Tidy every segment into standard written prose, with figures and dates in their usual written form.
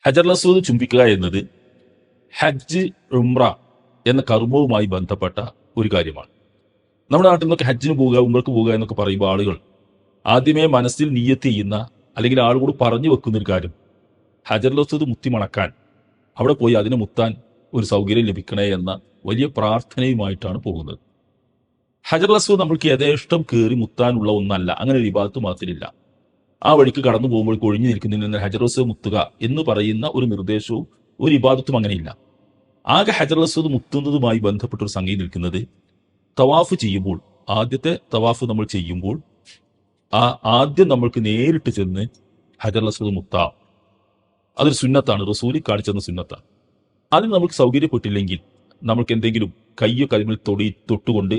ഹജർ അസ്വദ് ചുംബിക്കുക എന്നത് ഹജ്ജ് ഉംറ എന്ന കർമ്മവുമായി ബന്ധപ്പെട്ട ഒരു കാര്യമാണ്. നമ്മുടെ നാട്ടിൽ നിന്നൊക്കെ ഹജ്ജിന് പോവുക, ഉംറക്ക് പോവുക എന്നൊക്കെ പറയുമ്പോൾ ആളുകൾ ആദ്യമേ മനസ്സിൽ നിയ്യത്ത് ചെയ്യുന്ന അല്ലെങ്കിൽ ആളുകൂട് പറഞ്ഞു വെക്കുന്ന ഒരു കാര്യം, ഹജർ അസ്വദ് മുത്തി മണക്കാൻ, അവിടെ പോയി അതിനെ മുത്താൻ ഒരു സൗകര്യം ലഭിക്കണേ എന്ന വലിയ പ്രാർത്ഥനയുമായിട്ടാണ് പോകുന്നത്. ഹജർ അസ്വദ് നമ്മൾക്ക് യഥേഷ്ടം കയറി മുത്താനുള്ള ഒന്നല്ല, അങ്ങനെ ഒരു ഇബാദത്ത് മാത്രമില്ല. ആ വഴിക്ക് കടന്നു പോകുമ്പോൾ കൊഴിഞ്ഞു നിൽക്കുന്നതിൽ ഹജർ അസ്വദ് മുത്തുക എന്ന് പറയുന്ന ഒരു നിർദ്ദേശവും ഒരു ഇബാദത്തും അങ്ങനെയില്ല. ആകെ ഹജർ അസ്വദ് മുത്തുന്നതുമായി ബന്ധപ്പെട്ട ഒരു സംഗതി നിൽക്കുന്നത് തവാഫ് ചെയ്യുമ്പോൾ, ആദ്യത്തെ തവാഫ് നമ്മൾ ചെയ്യുമ്പോൾ ആദ്യം നമ്മൾക്ക് നേരിട്ട് ചെന്ന് ഹജർ അസ്വദ് മുത്താം. അതൊരു സുന്നത്താണ്, റസൂലി കാണിച്ചെന്ന സുന്നത്താണ്. അതിന് നമുക്ക് സൗകര്യപ്പെട്ടില്ലെങ്കിൽ നമ്മൾക്ക് എന്തെങ്കിലും കയ്യോ കരിമിൽ തൊട്ടുകൊണ്ട്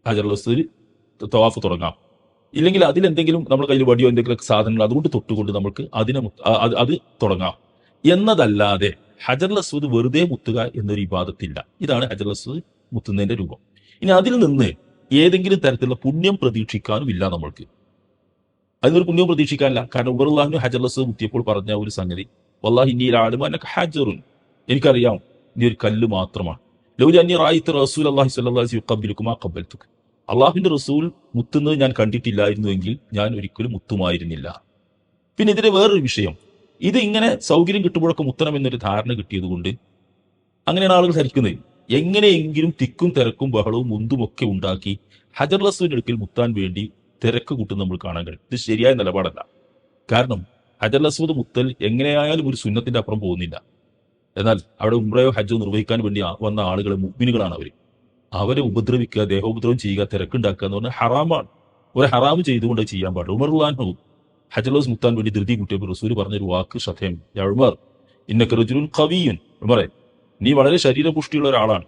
ഹജർ അസ്വദ് തവാഫ് തുടങ്ങാം. ഇല്ലെങ്കിൽ അതിലെന്തെങ്കിലും നമ്മുടെ കയ്യിൽ വടിയോ എന്തെങ്കിലും സാധനങ്ങൾ അതുകൊണ്ട് തൊട്ടുകൊണ്ട് നമുക്ക് അത് തുടങ്ങാം എന്നതല്ലാതെ ഹജർ അസ്വദ് വെറുതെ മുത്തുക എന്നൊരു ഇബാദത്തില്ല. ഇതാണ് ഹജർ അസ്വദ് മുത്തുന്നതിന്റെ രൂപം. ഇനി അതിൽ നിന്ന് ഏതെങ്കിലും തരത്തിലുള്ള പുണ്യം പ്രതീക്ഷിക്കാനും ഇല്ല നമ്മൾക്ക്. അതിനൊരു പുണ്യം പ്രതീക്ഷിക്കാനില്ല. കാരണം ഉബറുല്ലാഹിന് ഹജർ അസ്വദ് മുത്തിയപ്പോൾ പറഞ്ഞ ഒരു സംഗതി, വല്ലാഹി ഇന്നി ലഅലമു അന്നക ഹജറുൻ, എനിക്കറിയാം നീ ഒരു കല്ല് മാത്രമാണ്. ലൗല അന്നി റഅയ്തു റസൂലല്ലാഹി സ്വല്ലല്ലാഹു അലൈഹി വസല്ലം ഖബ്ബിലുക മാ ഖബ്ബൽതുക, അള്ളാഹുവിന്റെ റസൂൽ മുത്തുന്നത് ഞാൻ കണ്ടിട്ടില്ലായിരുന്നുവെങ്കിൽ ഞാൻ ഒരിക്കലും മുത്തുമായിരുന്നില്ല. പിന്നെ ഇതിന് വേറൊരു വിഷയം, ഇത് ഇങ്ങനെ സൗകര്യം കിട്ടുമ്പോഴൊക്കെ മുത്തണം എന്നൊരു ധാരണ കിട്ടിയത് കൊണ്ട് അങ്ങനെയാണ് ആളുകൾ ധരിക്കുന്നത്. എങ്ങനെയെങ്കിലും തിക്കും തിരക്കും ബഹളവും മുന്തുമൊക്കെ ഉണ്ടാക്കി ഹജർ അസ്വദിന്റെ അടുക്കൽ മുത്താൻ വേണ്ടി തിരക്ക് കൂട്ടും നമ്മൾ കാണാൻ കഴിയും. ഇത് ശരിയായ നിലപാടല്ല. കാരണം ഹജർ അസ്വദ് മുത്തൽ എങ്ങനെയായാലും ഒരു സുന്നത്തിന്റെ അപ്പുറം പോകുന്നില്ല. എന്നാൽ അവിടെ ഉംറയോ ഹജ്ജോ നിർവഹിക്കാൻ വേണ്ടി വന്ന ആളുകളെ മുഅ്മിനുകളാണ് അവരെ ഉപദ്രവിക്കുക, ദേഹോപദ്രവം ചെയ്യുക, തിരക്കുണ്ടാക്കുക എന്ന് പറഞ്ഞാൽ ഹറാമാണ്. ഒരു ഹറാമ് ചെയ്തുകൊണ്ട് ചെയ്യാൻ പാടില്ല. ഉമർ റളിയല്ലാഹു ഹജർ അസ്വദ് മുത്താൻ വേണ്ടി ധൃതി കൂട്ടിയപ്പോൾ റസൂൽ പറഞ്ഞൊരു വാക്ക് ശ്രദ്ധേയം, യാ ഉമർ ഇന്നക റജുലുൻ ഖവിയ്യുൻ, ഉമറേ നീ വളരെ ശരീരപുഷ്ടിയുള്ള ഒരാളാണ്,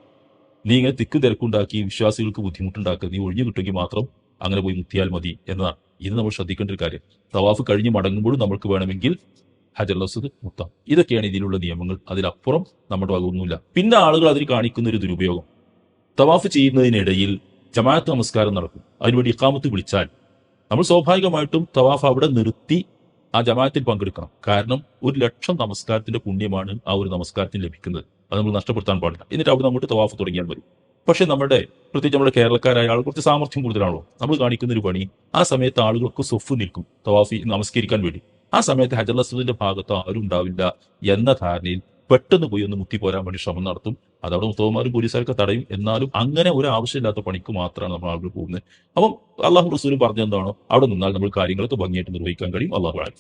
നീ ഇങ്ങനെ തിക്കും തിരക്കുണ്ടാക്കി വിശ്വാസികൾക്ക് ബുദ്ധിമുട്ടുണ്ടാക്കുക, നീ ഒഴിഞ്ഞു കിട്ടുമെങ്കിൽ മാത്രം അങ്ങനെ പോയി മുത്തിയാൽ മതി എന്നതാണ്. ഇത് നമ്മൾ ശ്രദ്ധിക്കേണ്ട ഒരു കാര്യം. തവാഫ് കഴിഞ്ഞ് മടങ്ങുമ്പോഴും നമ്മൾക്ക് വേണമെങ്കിൽ ഹജർ അസ്വദ് മുത്താം. ഇതൊക്കെയാണ് ഇതിലുള്ള നിയമങ്ങൾ. അതിലപ്പുറം നമ്മുടെ വകയൊന്നുമില്ല. പിന്നെ ആളുകൾ അതിന് കാണിക്കുന്ന ഒരു ദുരുപയോഗം, തവാഫ് ചെയ്യുന്നതിനിടയിൽ ജമാഅത്ത് നമസ്കാരം നടക്കും, അതിനുവേണ്ടി ഇഖാമത്ത് വിളിച്ചാൽ നമ്മൾ സ്വാഭാവികമായിട്ടും തവാഫ് അവിടെ നിർത്തി ആ ജമാഅത്തിൽ പങ്കെടുക്കണം. കാരണം 1,00,000 നമസ്കാരത്തിന്റെ പുണ്യമാണ് ആ ഒരു നമസ്കാരത്തിന് ലഭിക്കുന്നത്. അത് നമ്മൾ നഷ്ടപ്പെടുത്താൻ പാടില്ല. എന്നിട്ട് അവിടെ അങ്ങോട്ട് തവാഫ് തുടങ്ങിയാൽ മതി. പക്ഷെ പ്രത്യേകിച്ച് നമ്മുടെ കേരളക്കാരായ ആൾ കുറച്ച് സാമർഥ്യം കൂടുതലാണല്ലോ, നമ്മൾ കാണിക്കുന്ന ഒരു പണി, ആ സമയത്ത് ആളുകൾക്ക് സ്വഫ് നിൽക്കും തവാഫി നമസ്കരിക്കാൻ വേണ്ടി. ആ സമയത്ത് ഹജർ അസ്വദിന്റെ ഭാഗത്ത് ആരും ഉണ്ടാവില്ല എന്ന ധാരണയിൽ പെട്ടെന്ന് പോയി ഒന്ന് മുത്തി പോരാൻ വേണ്ടി ശ്രമം നടത്തും. അതവിടെ മുത്തവന്മാരും പോലീസുകാരൊക്കെ തടയും. എന്നാലും അങ്ങനെ ഒരു ആവശ്യമില്ലാത്ത പണിക്ക് മാത്രമാണ് നമ്മൾ ആളുകൾ പോകുന്നത്. അപ്പം അള്ളാഹു റസൂലും പറഞ്ഞെന്താണോ അവിടെ നിന്നാൽ നമ്മൾ കാര്യങ്ങളൊക്കെ ഭംഗിയായിട്ട് നിർവഹിക്കാൻ കഴിയും. അള്ളാഹു ആലം.